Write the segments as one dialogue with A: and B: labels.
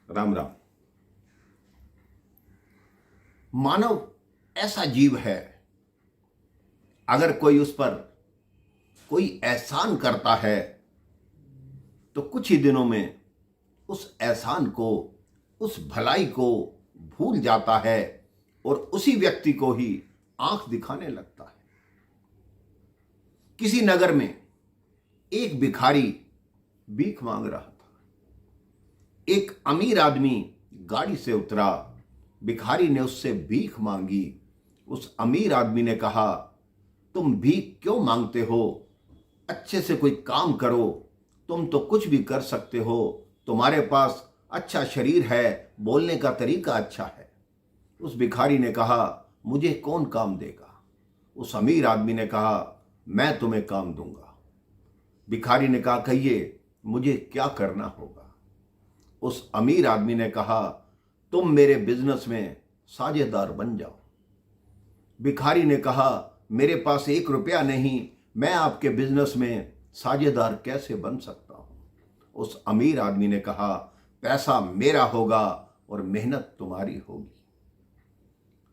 A: राम राम। मानव ऐसा जीव है, अगर कोई उस पर कोई एहसान करता है तो कुछ ही दिनों में उस एहसान को, उस भलाई को भूल जाता है और उसी व्यक्ति को ही आंख दिखाने लगता है। किसी नगर में एक भिखारी भीख मांग रहा था। एक अमीर आदमी गाड़ी से उतरा, भिखारी ने उससे भीख मांगी। उस अमीर आदमी ने कहा, तुम भीख क्यों मांगते हो? अच्छे से कोई काम करो, तुम तो कुछ भी कर सकते हो, तुम्हारे पास अच्छा शरीर है, बोलने का तरीका अच्छा है। उस भिखारी ने कहा, मुझे कौन काम देगा? उस अमीर आदमी ने कहा, मैं तुम्हें काम दूंगा। भिखारी ने कहा, कहिए मुझे क्या करना होगा? उस अमीर आदमी ने कहा, तुम मेरे बिजनेस में साझेदार बन जाओ। भिखारी ने कहा, मेरे पास 1 रुपया नहीं, मैं आपके बिजनेस में साझेदार कैसे बन सकता हूं? उस अमीर आदमी ने कहा, पैसा मेरा होगा और मेहनत तुम्हारी होगी।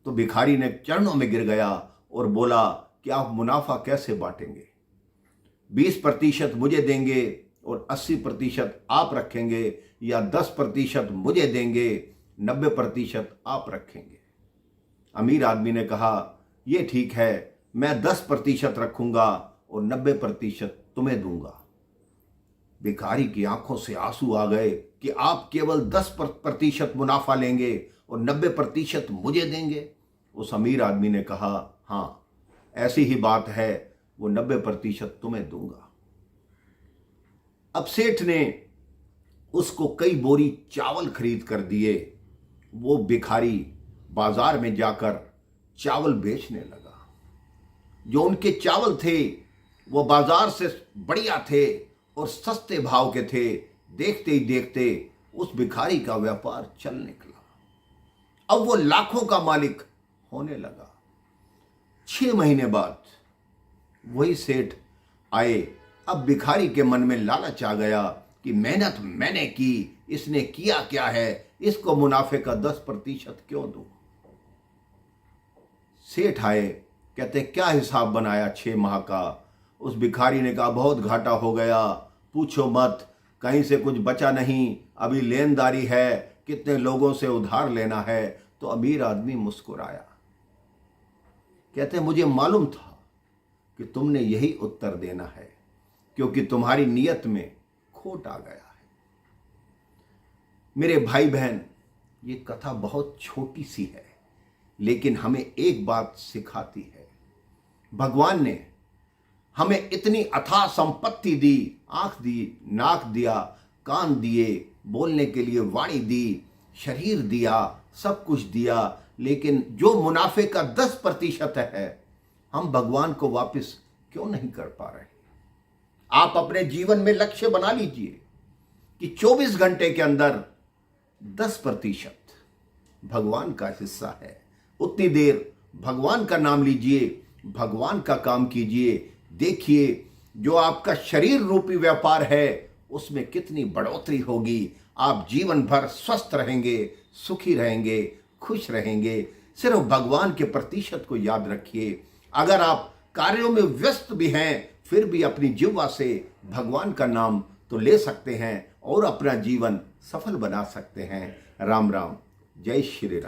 A: तो भिखारी ने चरणों में गिर गया और बोला कि आप मुनाफा कैसे बांटेंगे? 20% मुझे देंगे और 80% आप रखेंगे, या 10% मुझे देंगे, 90% आप रखेंगे? अमीर आदमी ने कहा, यह ठीक है, मैं 10% रखूंगा और 90% तुम्हें दूंगा। भिखारी की आंखों से आंसू आ गए कि आप केवल 10% मुनाफा लेंगे और 90% मुझे देंगे? उस अमीर आदमी ने कहा, हाँ ऐसी ही बात है, वो 90% तुम्हें दूंगा। अब सेठ ने उसको कई बोरी चावल खरीद कर दिए। वो भिखारी बाजार में जाकर चावल बेचने लगा। जो उनके चावल थे वो बाजार से बढ़िया थे और सस्ते भाव के थे। देखते ही देखते उस भिखारी का व्यापार चल निकला। अब वो लाखों का मालिक होने लगा। 6 महीने बाद वही सेठ आए। अब भिखारी के मन में लालच आ गया कि मेहनत मैंने की, इसने किया क्या है, इसको मुनाफे का 10% क्यों दूं? सेठ आए, कहते क्या हिसाब बनाया 6 माह का? उस भिखारी ने कहा, बहुत घाटा हो गया, पूछो मत, कहीं से कुछ बचा नहीं, अभी लेनदारी है, कितने लोगों से उधार लेना है। तो अमीर आदमी मुस्कुराया, कहते मुझे मालूम था कि तुमने यही उत्तर देना है, क्योंकि तुम्हारी नीयत में खोट आ गया है। मेरे भाई बहन, ये कथा बहुत छोटी सी है, लेकिन हमें एक बात सिखाती है। भगवान ने हमें इतनी अथाह संपत्ति दी, आंख दी, नाक दिया, कान दिए, बोलने के लिए वाणी दी, शरीर दिया, सब कुछ दिया, लेकिन जो मुनाफे का 10% है, हम भगवान को वापस क्यों नहीं कर पा रहे? आप अपने जीवन में लक्ष्य बना लीजिए कि 24 घंटे के अंदर 10% भगवान का हिस्सा है। उतनी देर भगवान का नाम लीजिए, भगवान का काम कीजिए। देखिए जो आपका शरीर रूपी व्यापार है उसमें कितनी बढ़ोतरी होगी। आप जीवन भर स्वस्थ रहेंगे, सुखी रहेंगे, खुश रहेंगे। सिर्फ भगवान के प्रतिशत को याद रखिए। अगर आप कार्यों में व्यस्त भी हैं, फिर भी अपनी जिह्वा से भगवान का नाम तो ले सकते हैं और अपना जीवन सफल बना सकते हैं। राम राम, जय श्री राम।